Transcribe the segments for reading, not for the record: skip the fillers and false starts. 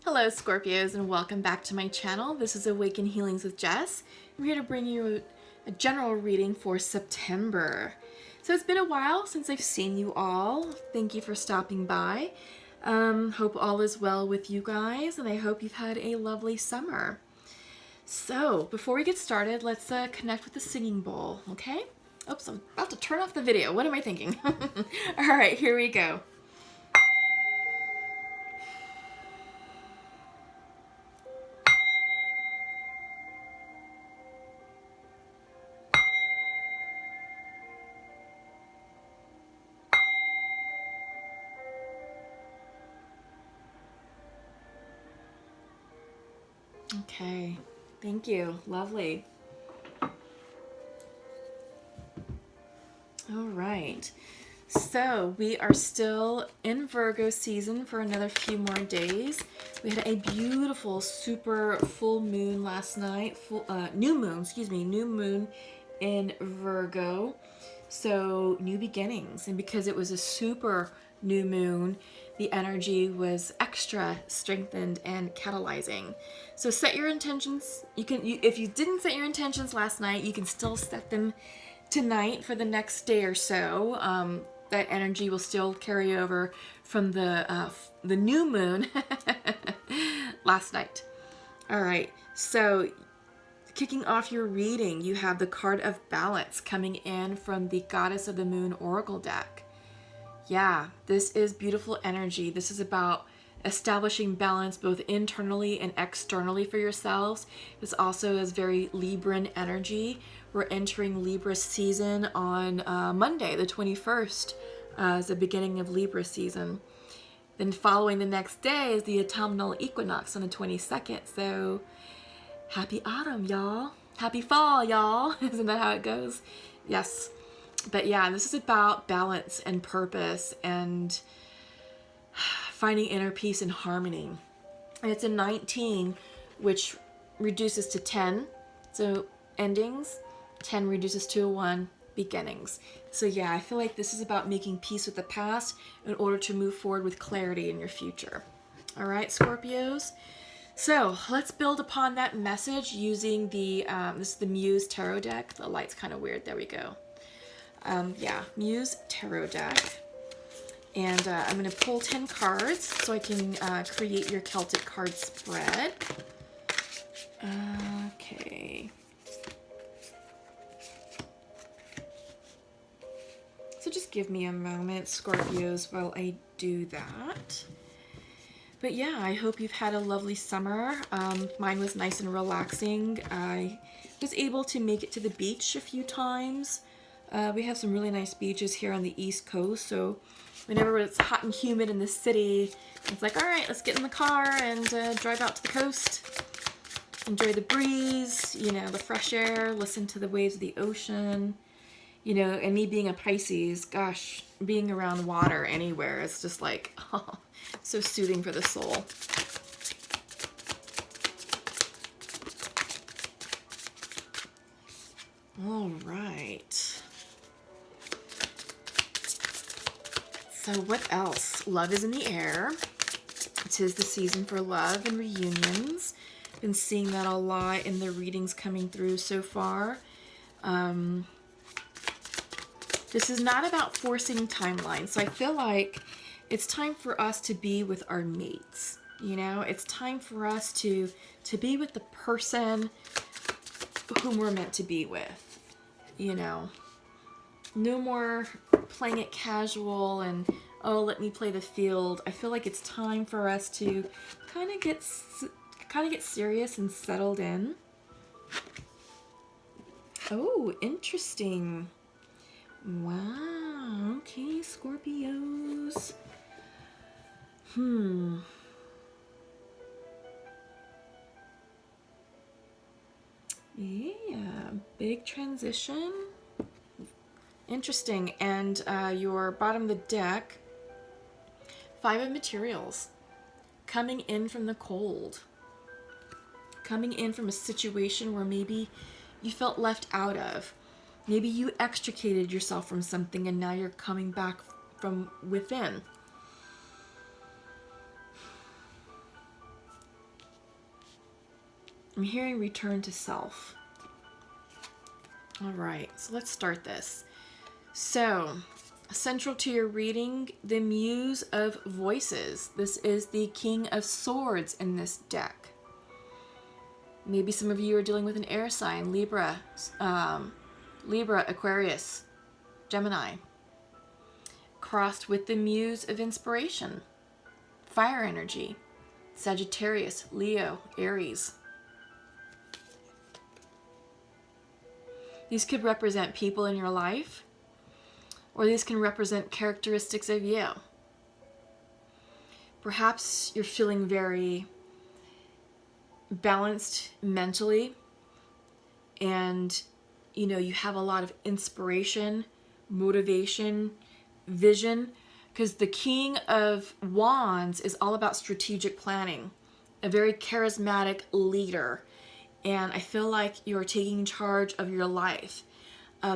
Hello Scorpios and welcome back to my channel. This is Awaken Healings with Jess. I'm here to bring you a general reading for September. So it's been a while since I've seen you all. Thank you for stopping by. Hope all is well with you guys and I hope you've had a lovely summer. So before we get started, let's connect with the singing bowl, okay? Oops, I'm about to turn off the video. What am I thinking? All right, here we go. Okay, thank you. Lovely. All right, so we are still in Virgo season for another few more days. We had a beautiful super full moon last night, new moon in Virgo. So new beginnings, and because it was a super new moon, the energy was extra strengthened and catalyzing. So set your intentions. If you didn't set your intentions last night, you can still set them tonight for the next day or so. That energy will still carry over from the new moon last night. All right, so kicking off your reading, you have the card of balance coming in from the Goddess of the Moon Oracle deck. Yeah, this is beautiful energy. This is about establishing balance both internally and externally for yourselves. This also is very Libran energy. We're entering Libra season on Monday, the 21st, as the beginning of Libra season. Then following the next day is the autumnal equinox on the 22nd. So happy autumn, y'all. Happy fall, y'all. Isn't that how it goes? Yes. But yeah, this is about balance and purpose and finding inner peace and harmony. And it's a 19, which reduces to 10. So endings, 10 reduces to a 1, beginnings. So yeah, I feel like this is about making peace with the past in order to move forward with clarity in your future. All right, Scorpios. So let's build upon that message using the, this is the Muse Tarot deck. The light's kind of weird. There we go. Yeah, Muse Tarot deck. And I'm going to pull 10 cards so I can create your Celtic card spread. Okay. So just give me a moment, Scorpios, while I do that. But yeah, I hope you've had a lovely summer. Mine was nice and relaxing. I was able to make it to the beach a few times. We have some really nice beaches here on the East Coast, so whenever it's hot and humid in the city, it's like, all right, let's get in the car and drive out to the coast. Enjoy the breeze, you know, the fresh air, listen to the waves of the ocean. You know, and me being a Pisces, gosh, being around water anywhere is just like, oh, so soothing for the soul. All right. So what else? Love is in the air. Tis the season for love and reunions. Been seeing that a lot in the readings coming through so far. This is not about forcing timelines. So I feel like it's time for us to be with our mates. You know, it's time for us to be with the person whom we're meant to be with. You know, no more playing it casual and, oh, let me play the field. I feel like it's time for us to kind of get serious and settled in. Oh, interesting. Wow, okay, Scorpios. Yeah, big transition. Interesting. And your bottom of the deck, 5 of materials. Coming in from the cold. Coming in from a situation where maybe you felt left out of. Maybe you extricated yourself from something and now you're coming back from within. I'm hearing return to self. All right, so let's start this. So, central to your reading, the Muse of Voices. This is the King of Swords in this deck. Maybe some of you are dealing with an air sign, Libra, Aquarius, Gemini. Crossed with the Muse of Inspiration, fire energy, Sagittarius, Leo, Aries. These could represent people in your life, or these can represent characteristics of you. Perhaps you're feeling very balanced mentally, and you have a lot of inspiration, motivation, vision, because the King of Wands is all about strategic planning, a very charismatic leader, and I feel like you're taking charge of your life.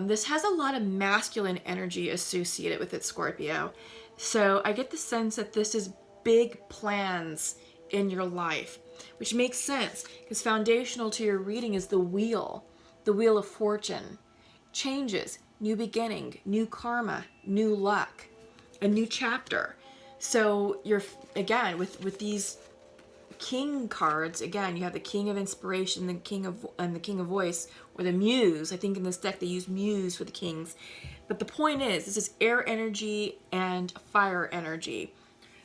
This has a lot of masculine energy associated with it, Scorpio. So I get the sense that this is big plans in your life, which makes sense because foundational to your reading is the wheel of fortune, changes, new beginning, new karma, new luck, a new chapter. So you're, again, with these King cards, again, you have the King of Inspiration, the King of Voice, or the Muse. I think in this deck they use Muse for the Kings. But the point is, this is air energy and fire energy.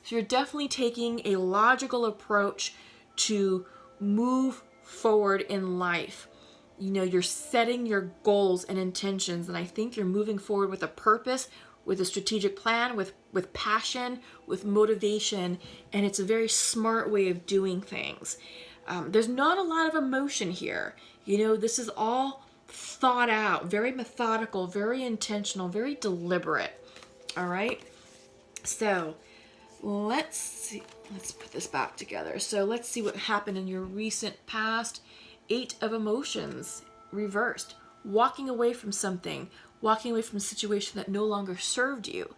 So you're definitely taking a logical approach to move forward in life. You're setting your goals and intentions, and I think you're moving forward with a purpose, with a strategic plan, with passion, with motivation, and it's a very smart way of doing things. There's not a lot of emotion here. This is all thought out, very methodical, very intentional, very deliberate. All right? So let's see. Let's put this back together. So let's see what happened in your recent past. 8 of Emotions, reversed. Walking away from something. Walking away from a situation that no longer served you.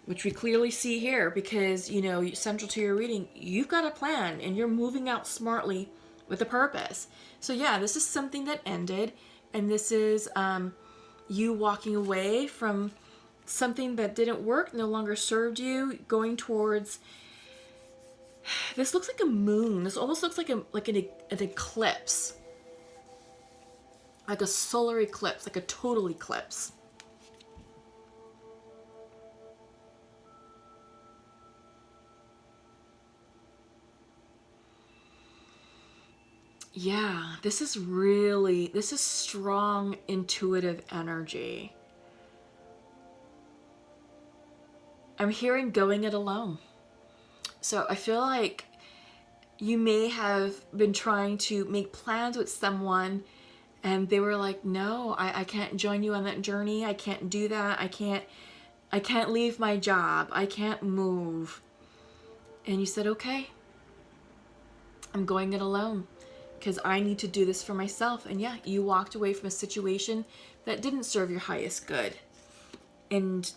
Which we clearly see here because, central to your reading, you've got a plan and you're moving out smartly with a purpose. So yeah, this is something that ended, and this is you walking away from something that didn't work, no longer served you, going towards... This looks like a moon. This almost looks like an eclipse. Like a solar eclipse, like a total eclipse. Yeah, this is strong intuitive energy. I'm hearing going it alone. So I feel like you may have been trying to make plans with someone and they were like, no, I can't join you on that journey. I can't do that. I can't leave my job. I can't move. And you said, okay, I'm going it alone because I need to do this for myself. And yeah, you walked away from a situation that didn't serve your highest good. And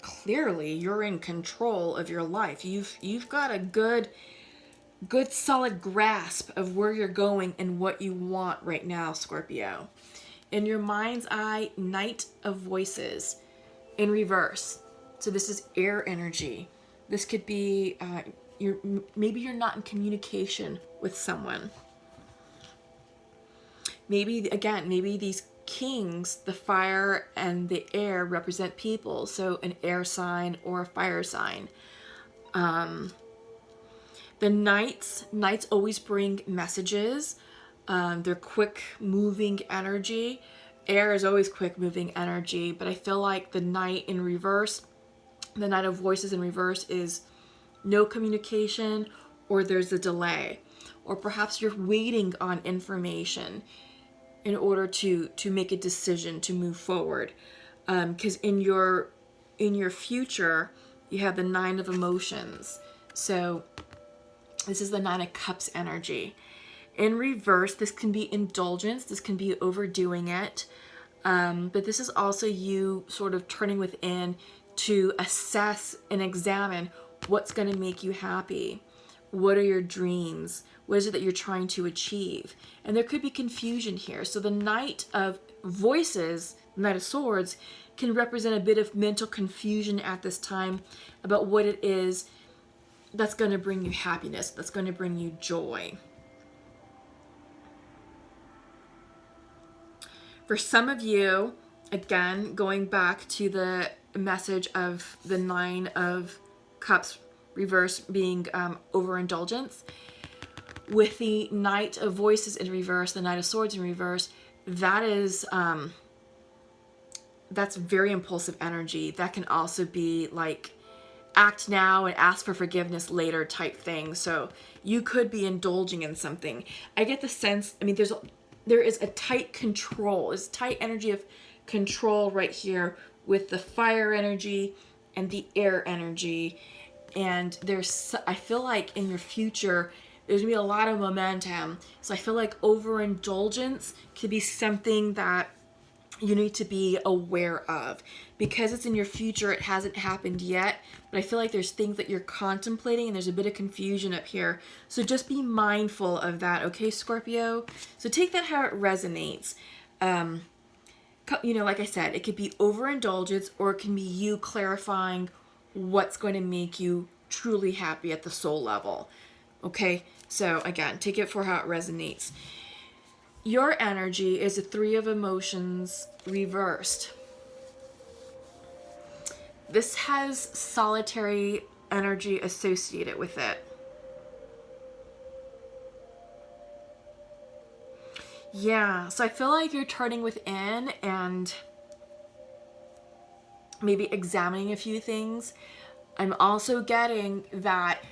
clearly you're in control of your life. You've got a good solid grasp of where you're going and what you want right now, Scorpio. In your mind's eye, Knight of Voices in reverse. So this is air energy. This could be maybe you're not in communication with someone. Maybe these kings, the fire and the air, represent people. So an air sign or a fire sign. The knights always bring messages. They're quick moving energy. Air is always quick moving energy, but I feel like the Knight in reverse, the Knight of Voices in reverse, is no communication, or there's a delay, or perhaps you're waiting on information in order to make a decision to move forward. Because in your future, you have the 9 of Emotions. So this is the 9 of Cups energy. In reverse, this can be indulgence. This can be overdoing it. But this is also you sort of turning within to assess and examine what's going to make you happy. What are your dreams? What is it that you're trying to achieve? And there could be confusion here. So the Knight of Voices, Knight of Swords, can represent a bit of mental confusion at this time about what it is that's going to bring you happiness, that's going to bring you joy. For some of you, again, going back to the message of the Nine of Cups reverse being overindulgence, with the Knight of Voices in reverse, the Knight of Swords in reverse, that is that's very impulsive energy. That can also be like act now and ask for forgiveness later type thing. So you could be indulging in something. I get the sense, I mean, there is a tight control, is tight energy of control right here with the fire energy and the air energy. And I feel like in your future, there's gonna be a lot of momentum. So I feel like overindulgence could be something that you need to be aware of. Because it's in your future, it hasn't happened yet, but I feel like there's things that you're contemplating and there's a bit of confusion up here. So just be mindful of that, okay, Scorpio? So take that how it resonates. You know, like I said, it could be overindulgence, or it can be you clarifying what's going to make you truly happy at the soul level. Okay, so again, take it for how it resonates. Your energy is a Three of Emotions reversed. This has solitary energy associated with it. Yeah, so I feel like you're turning within and maybe examining a few things. I'm also getting that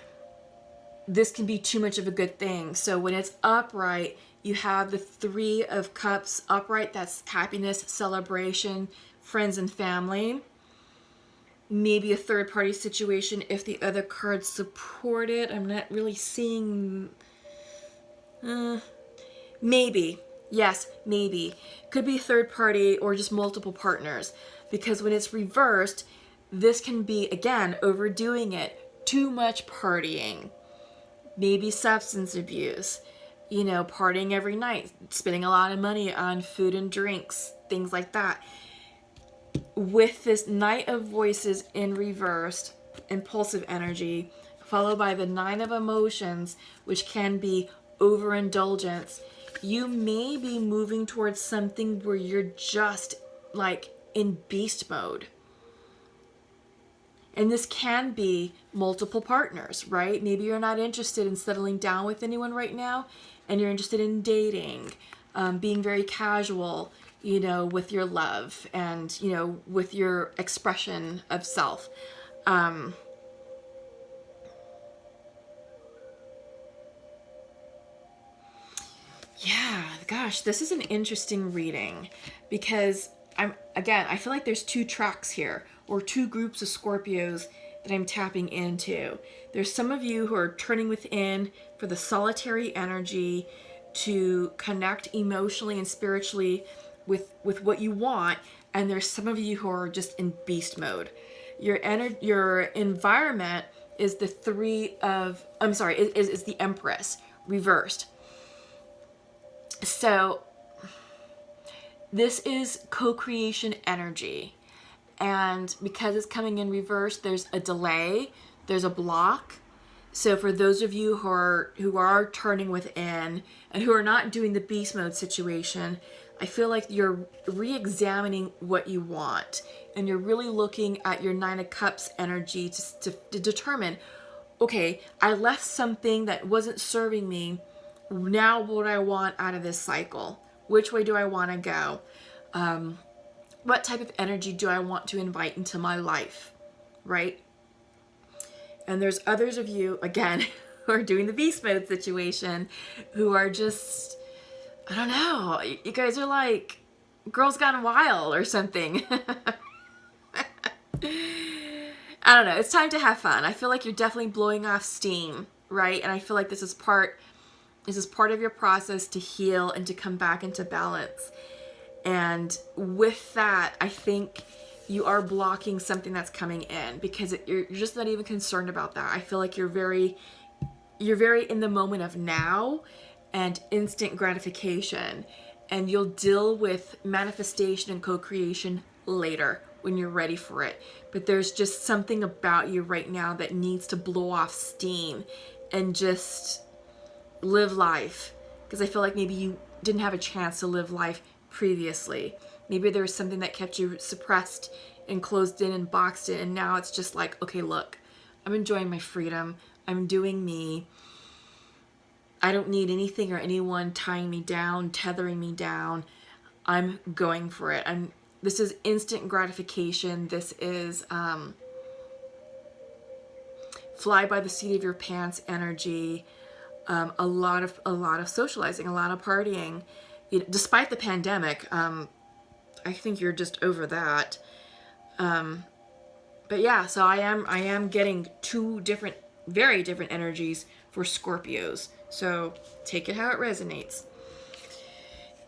this can be too much of a good thing. So when it's upright, you have the Three of Cups upright. That's happiness, celebration, friends and family. Maybe a third party situation if the other cards support it. I'm not really seeing... maybe. Yes, maybe. Could be third party or just multiple partners. Because when it's reversed, this can be, again, overdoing it. Too much partying. Maybe substance abuse. You know, partying every night. Spending a lot of money on food and drinks. Things like that. With this Knight of Voices in reversed, impulsive energy, followed by the Nine of Emotions, which can be overindulgence, you may be moving towards something where you're just like in beast mode. And this can be multiple partners, right? Maybe you're not interested in settling down with anyone right now, and you're interested in dating, being very casual, you know, with your love and, you know, with your expression of self. Yeah, gosh, this is an interesting reading because I feel like there's two tracks here, or two groups of Scorpios that I'm tapping into. There's some of you who are turning within for the solitary energy to connect emotionally and spiritually with what you want, and there's some of you who are just in beast mode. Your environment is the is the Empress reversed. So this is co-creation energy, and because it's coming in reverse, there's a delay, there's a block. So for those of you who are turning within and who are not doing the beast mode situation, I feel like you're re-examining what you want, and you're really looking at your Nine of Cups energy to determine, okay, I left something that wasn't serving me. Now what do I want out of this cycle? Which way do I want to go? What type of energy do I want to invite into my life, right? And there's others of you, again, who are doing the beast mode situation, who are just, I don't know, you guys are like Girls Gone Wild or something. I don't know, it's time to have fun. I feel like you're definitely blowing off steam, right? And I feel like this is part of your process to heal and to come back into balance. And with that, I think you are blocking something that's coming in because you're just not even concerned about that. I feel like you're very you're very in the moment of now and instant gratification, and you'll deal with manifestation and co-creation later when you're ready for it. But there's just something about you right now that needs to blow off steam and just live life, because I feel like maybe you didn't have a chance to live life previously. Maybe there was something that kept you suppressed and closed in and boxed in, and now it's just like, okay, look, I'm enjoying my freedom. I'm doing me. I don't need anything or anyone tying me down, tethering me down. I'm going for it. This is instant gratification. This is fly by the seat of your pants energy. A lot of socializing, a lot of partying. Despite the pandemic, I think you're just over that. But yeah, so I am getting two different, very different energies for Scorpios. So take it how it resonates.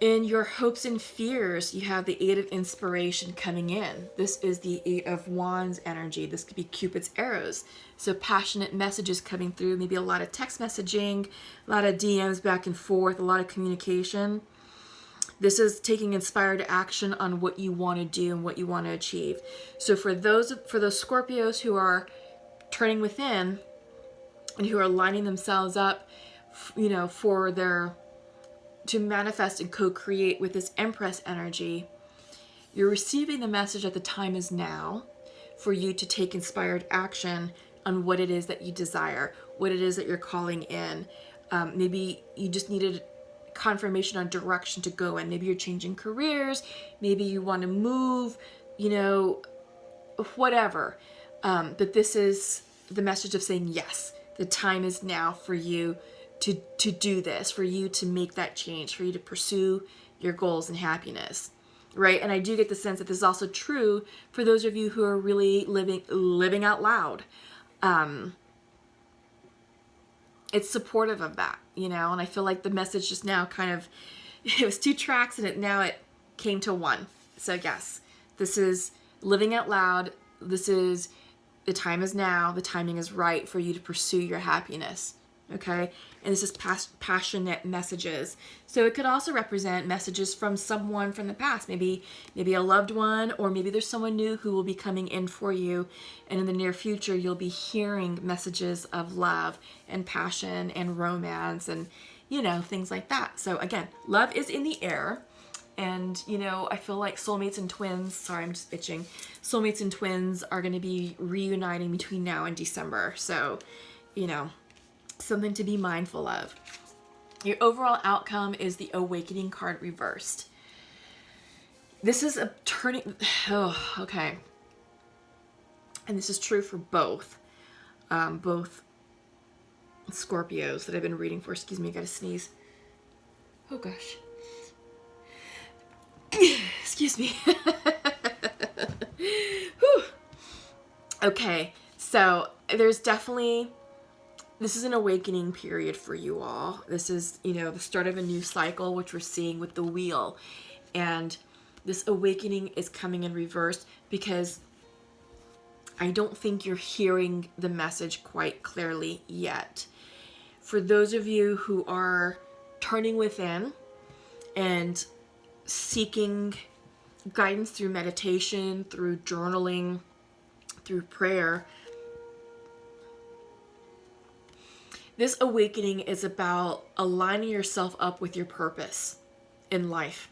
In your hopes and fears, you have the Eight of Inspiration coming in. This is the Eight of Wands energy. This could be Cupid's arrows. So passionate messages coming through, maybe a lot of text messaging, a lot of DMs back and forth, a lot of communication. This is taking inspired action on what you want to do and what you want to achieve. So for those Scorpios who are turning within and who are lining themselves up, for to manifest and co-create with this Empress energy, you're receiving the message that the time is now for you to take inspired action on what it is that you desire, what it is that you're calling in. Maybe you just needed confirmation on direction to go in. Maybe you're changing careers. Maybe you want to move, whatever. But this is the message of saying, yes, the time is now for you to do this, for you to make that change, for you to pursue your goals and happiness, right? And I do get the sense that this is also true for those of you who are really living out loud. It's supportive of that, and I feel like the message just now it was two tracks and now it came to one. So yes, this is living out loud. This is the time is now. The timing is right for you to pursue your happiness. Okay, and this is passionate messages. So it could also represent messages from someone from the past, maybe a loved one, or maybe there's someone new who will be coming in for you, and in the near future you'll be hearing messages of love and passion and romance and things like that. So again, love is in the air, and I feel like soulmates and twins, sorry, I'm just bitching, soulmates and twins are going to be reuniting between now and December. So something to be mindful of. Your overall outcome is the Awakening card reversed. This is a turning... Oh, okay. And this is true for both Scorpios that I've been reading for. Excuse me, I gotta sneeze. Oh, gosh. Excuse me. Whew. Okay, so there's definitely... This is an awakening period for you all. This is, the start of a new cycle, which we're seeing with the wheel. And this awakening is coming in reverse because I don't think you're hearing the message quite clearly yet. For those of you who are turning within and seeking guidance through meditation, through journaling, through prayer, this awakening is about aligning yourself up with your purpose in life.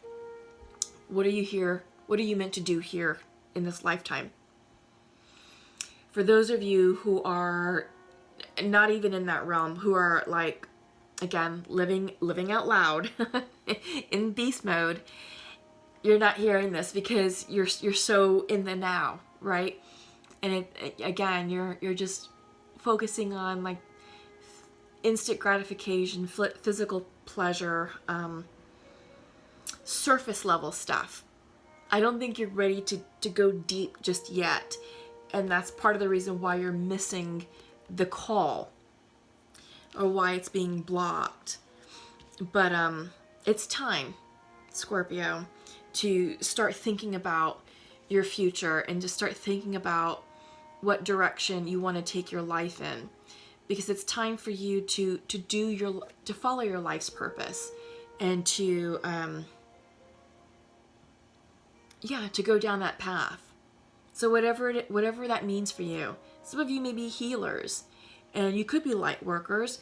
What are you here? What are you meant to do here in this lifetime? For those of you who are not even in that realm, who are like, again, living out loud in beast mode, you're not hearing this because you're so in the now, right? And again, you're just focusing on like instant gratification, physical pleasure, surface level stuff. I don't think you're ready to go deep just yet. And that's part of the reason why you're missing the call or why it's being blocked. But it's time, Scorpio, to start thinking about your future and to start thinking about what direction you want to take your life in. because it's time for you to follow your life's purpose, and to to go down that path. So whatever that means for you. Some of you may be healers, and you could be light workers,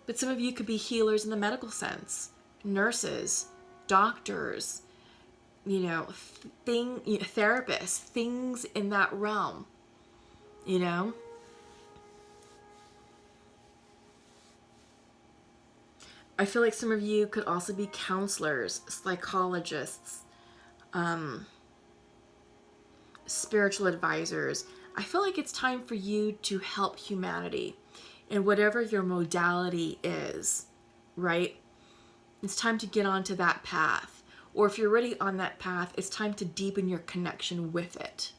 but some of you could be healers in the medical sense, nurses, doctors, therapists, things in that realm, I feel like some of you could also be counselors, psychologists, spiritual advisors. I feel like it's time for you to help humanity in whatever your modality is, right? It's time to get onto that path. Or if you're already on that path, it's time to deepen your connection with it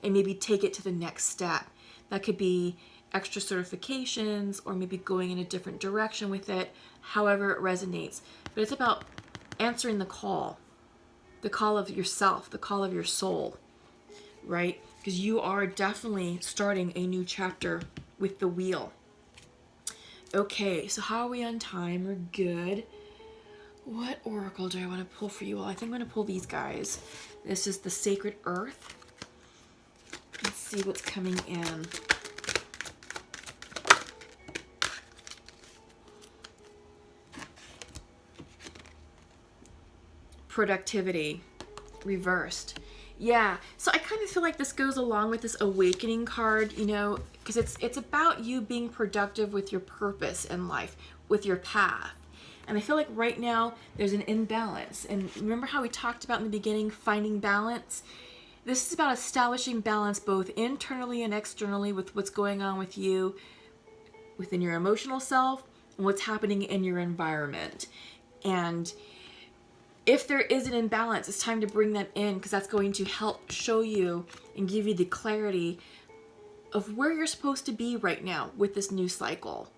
and maybe take it to the next step. That could be extra certifications, or maybe going in a different direction with it, however it resonates. But it's about answering the call of yourself, the call of your soul, right? Because you are definitely starting a new chapter with the wheel. Okay, so how are we on time? We're good. What oracle do I want to pull for you all? I think I'm going to pull these guys. This is the Sacred Earth. Let's see what's coming in. Productivity, reversed. Yeah, so I kind of feel like this goes along with this awakening card, because it's about you being productive with your purpose in life, with your path. And I feel like right now there's an imbalance. And remember how we talked about in the beginning, finding balance? This is about establishing balance both internally and externally with what's going on with you, within your emotional self, and what's happening in your environment. And if there is an imbalance, it's time to bring that in, because that's going to help show you and give you the clarity of where you're supposed to be right now with this new cycle.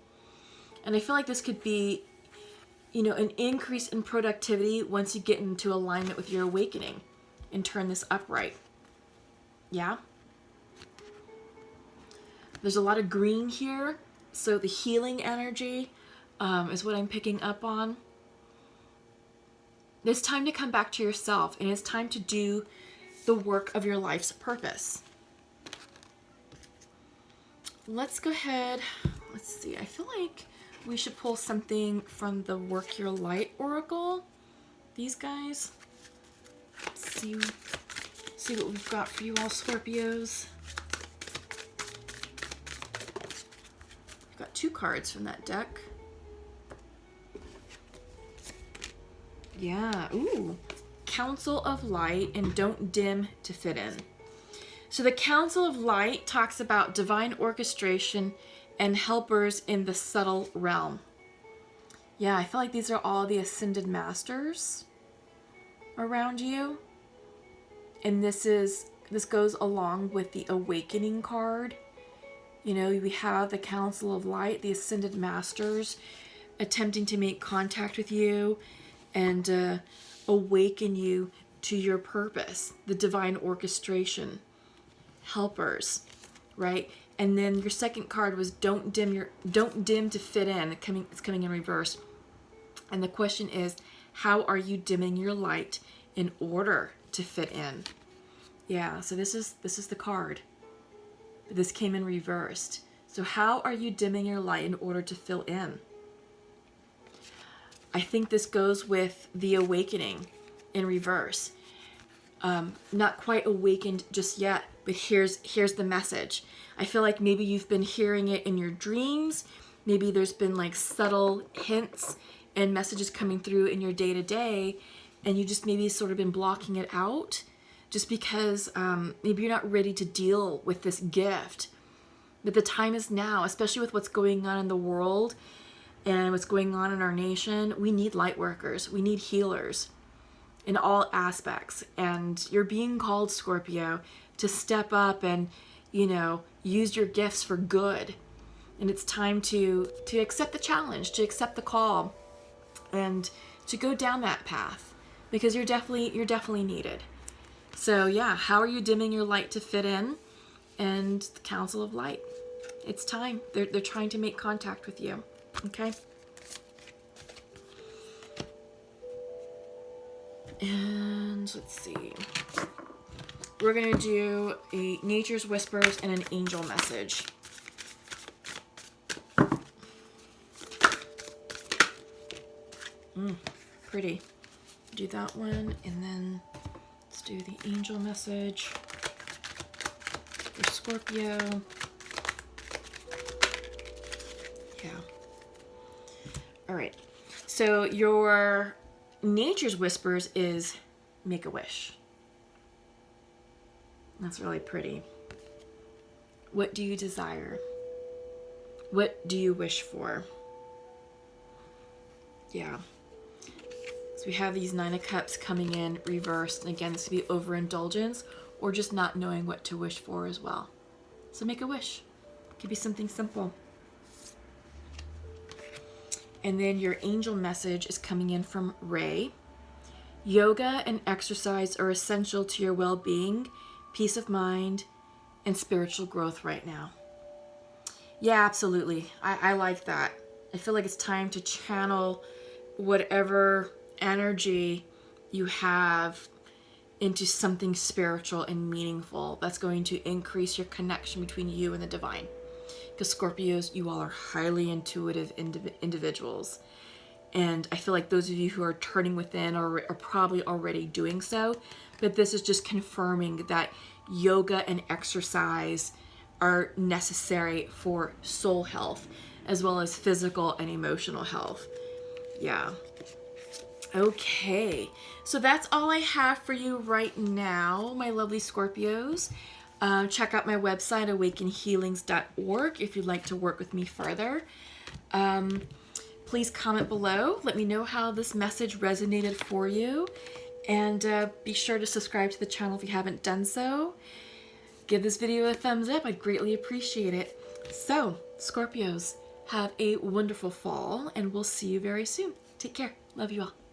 And I feel like this could be, an increase in productivity once you get into alignment with your awakening and turn this upright. Yeah? There's a lot of green here, so the healing energy is what I'm picking up on. It's time to come back to yourself, and it's time to do the work of your life's purpose. Let's go ahead. Let's see. I feel like we should pull something from the Work Your Light Oracle. These guys. Let's see what we've got for you all, Scorpios. We've got 2 cards from that deck. Yeah, ooh. Council of Light and Don't Dim to Fit In. So the Council of Light talks about divine orchestration and helpers in the subtle realm. Yeah, I feel like these are all the ascended masters around you. And this goes along with the awakening card. We have the Council of Light, the ascended masters attempting to make contact with you and awaken you to your purpose, the divine orchestration, helpers, right? And then your second card was don't dim to fit in. It's coming in reverse. And the question is, how are you dimming your light in order to fit in? Yeah, so this is the card. But this came in reversed. So how are you dimming your light in order to fill in? I think this goes with the awakening in reverse. Not quite awakened just yet, but here's the message. I feel like maybe you've been hearing it in your dreams. Maybe there's been like subtle hints and messages coming through in your day-to-day, and you just maybe sort of been blocking it out just because maybe you're not ready to deal with this gift. But the time is now, especially with what's going on in the world and what's going on in our nation. We need light workers. We need healers in all aspects. And you're being called, Scorpio, to step up and, use your gifts for good. And it's time to accept the challenge, to accept the call, and to go down that path, because you're definitely needed. So yeah, how are you dimming your light to fit in? And the Council of Light It's time. They're trying to make contact with you. Okay? And let's see. We're going to do a Nature's Whispers and an angel message. Pretty. Do that one, and then let's do the angel message for Scorpio. Yeah. All right. So your Nature's Whispers is make a wish. That's really pretty. What do you desire? What do you wish for? Yeah. So we have these Nine of Cups coming in reversed. And again, this could be overindulgence or just not knowing what to wish for as well. So make a wish. It could be something simple. And then your angel message is coming in from Ray. Yoga and exercise are essential to your well-being, peace of mind, and spiritual growth right now. Yeah, absolutely. I like that. I feel like it's time to channel whatever energy you have into something spiritual and meaningful that's going to increase your connection between you and the divine. Because Scorpios, you all are highly intuitive individuals. And I feel like those of you who are turning within are probably already doing so. But this is just confirming that yoga and exercise are necessary for soul health, as well as physical and emotional health. Yeah. Okay. So that's all I have for you right now, my lovely Scorpios. Check out my website, awakenhealings.org, if you'd like to work with me further. Please comment below. Let me know how this message resonated for you. And be sure to subscribe to the channel if you haven't done so. Give this video a thumbs up. I'd greatly appreciate it. So, Scorpios, have a wonderful fall, and we'll see you very soon. Take care. Love you all.